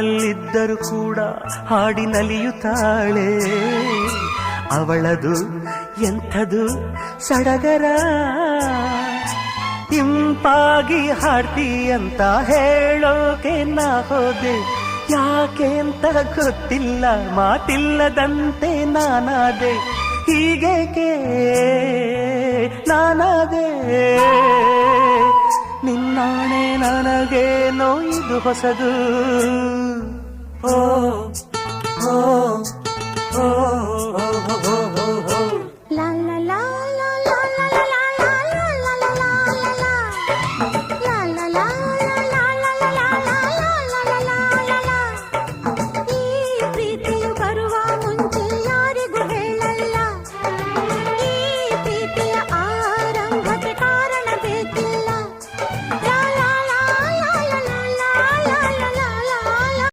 ಬಾಳಲ್ಲಿದ್ದರೂ ಕೂಡ ಹಾಡಿ ನಲಿಯುತ್ತಾಳೆ. ಅವಳದು ಎಂಥದು ಸಡಗರ, ಇಂಪಾಗಿ ಹಾಡ್ತೀಯಂತ ಹೇಳೋಕೆ ನಾ ಹೋದೆ. ಯಾಕೆ ಅಂತ ಗೊತ್ತಿಲ್ಲ, ಮಾತಿಲ್ಲದಂತೆ ನಾನಾದೆ. ಹೀಗೇಕೆ ನಾನಾದೆ, ನಿನ್ನಾಣೆ ನನಗೇನೋ ಇದು ಹೊಸದು.